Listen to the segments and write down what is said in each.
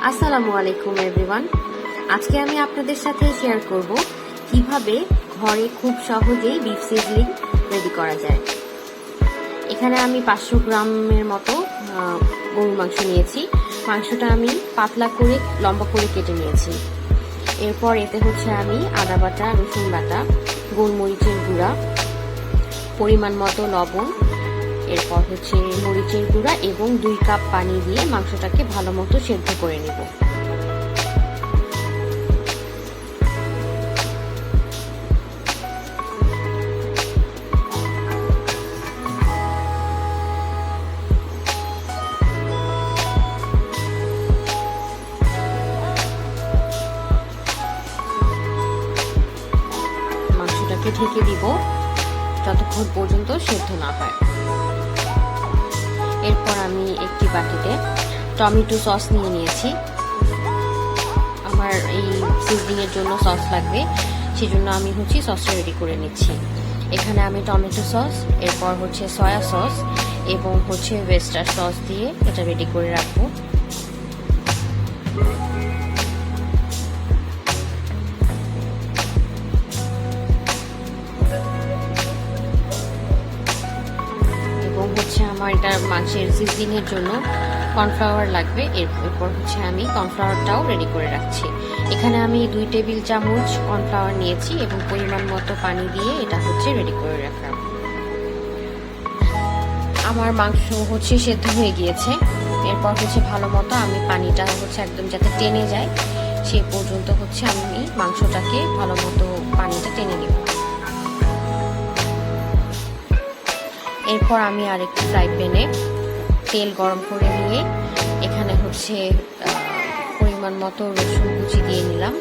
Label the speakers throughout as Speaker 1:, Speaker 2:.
Speaker 1: আসসালামু আলাইকুম এভরিওয়ান। আজকে আমি আপনাদের সাথে শেয়ার করব কিভাবে ঘরে খুব সহজেই বিফ সিজলিং রেডি করা যায়। এখানে আমি 500 গ্রামের মতো গরুর মাংস নিয়েছি। মাংসটা আমি পাতলা করে লম্বা করে কেটে নিয়েছি। এরপর এতে আমি আদা বাটা, রসুন বাটা, গোলমরিচের গুঁড়া, পরিমাণ মতো লবণ, এরপর মরিচের গুঁড়া এবং 2 কাপ পানি দিয়ে মাংসটাকে ভালো মতো সেদ্ধ করে নেব। মাংসটাকে ঢেকে দিব যতক্ষণ পর্যন্ত সেদ্ধ না হয়। এরপর আমি একটি বাটিতে টমেটো সস নিয়ে নিয়েছি। আমার এই সিজলিং এর জন্য সস লাগবে, সেজন্য আমি সসটা রেডি করে নিচ্ছি। এখানে আমি টমেটো সস, এরপর সয়া সস এবং ওয়েস্টার সস দিয়ে এটা রেডি করে রাখবো। আমার এটা মাছের সিজলিং এর জন্য কর্নফ্লাওয়ার লাগবে। এরপর আমি কর্নফ্লাওয়ারটাও রেডি করে রাখছি। এখানে আমি 2 টেবিল চামচ কর্নফ্লাওয়ার নিয়েছি এবং পরিমাণ মতো পানি দিয়ে এটা রেডি করে রাখলাম। আমার মাংস সেদ্ধ হয়ে গিয়েছে। এরপর ভালো মতো আমি পানিটা একদম যাতে টেনে যায় সেই পর্যন্ত আমি মাংসটাকে ভালো মতো পানিটা টেনে নেব। এরপর আমি আরেকটি ফ্রাই প্যানে তেল গরম করে নিয়ে এখানে পরিমাণ মতো রসুন কুচি দিয়ে নিলাম।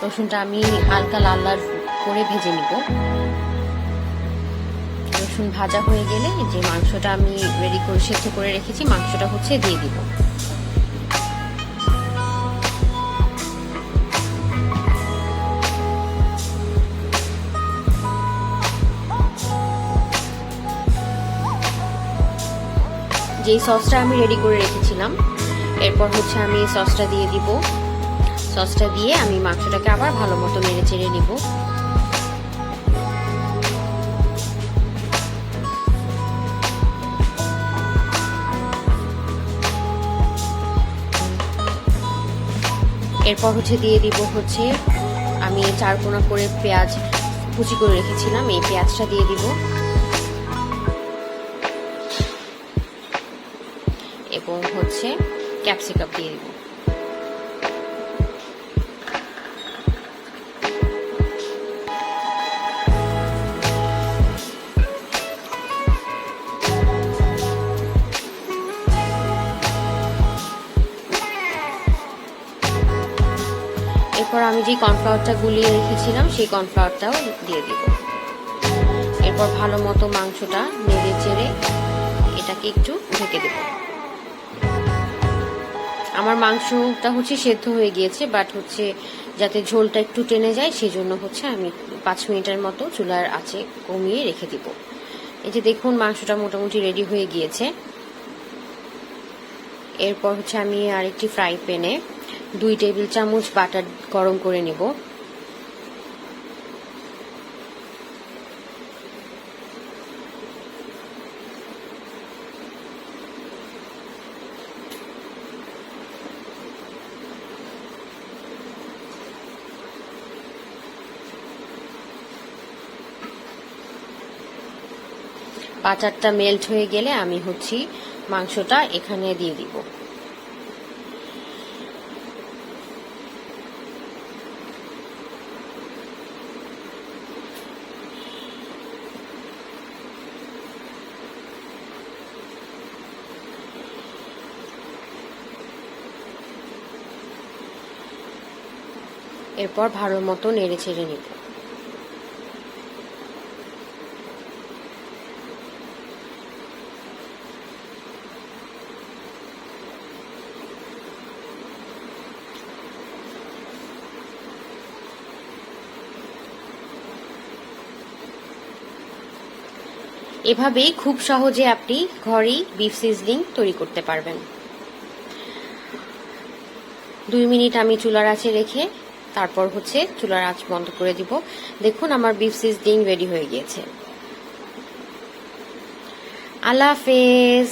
Speaker 1: রসুনটা আমি হালকা লাল লাল করে ভেজে নিব। রসুন ভাজা হয়ে গেলে যে মাংসটা আমি রেডি করে সেদ্ধ করে রেখেছি মাংসটা দিয়ে দিব। যেই সসটা আমি রেডি করে রেখেছিলাম এরপর আমি সসটা দিয়ে দিব। সসটা দিয়ে আমি মাংসটাকে আবার ভালো মতো নেড়ে চেড়ে নিব। এরপর দিয়ে দিব আমি 4 কোনা করে পেঁয়াজ কুচি করে রেখেছিলাম, এই পেঁয়াজটা দিয়ে দিব এবং ক্যাপসিকাম দিয়ে দিব। এরপর আমি যে কর্নফ্লাওয়ারটা গুলিয়ে রেখেছিলাম সেই কর্নফ্লাওয়ারটাও দিয়ে দিব। এরপর ভালো মতো মাংসটা নেড়ে চেড়ে এটাকে একটু ঢেকে দেব। আমার মাংসটা সেদ্ধ হয়ে গিয়েছে, বাট যাতে ঝোলটা একটু টেনে যায় সেজন্য আমি 5 মিনিটের মতো চুলার আঁচে কমিয়ে রেখে দিব। এই যে দেখুন মাংসটা মোটামুটি রেডি হয়ে গিয়েছে। এরপর আমি আরেকটি ফ্রাই প্যানে 2 টেবিল চামচ বাটার গরম করে নেব। বাটারটা মেল্ট হয়ে গেলে আমি মাংসটা এখানে দিয়ে দিব। এরপর ভালো মতো নেড়ে ছেড়ে নিব। এভাবেই খুব সহজে আপনি ঘরেই বিফ সিজলিং তৈরি করতে পারবেন। 2 মিনিট আমি চুলার আঁচে রেখে তারপর চুলার আঁচ বন্ধ করে দিব। দেখুন আমার বিফ সিজলিং রেডি হয়ে গিয়েছে। আল্লাহ হাফেজ।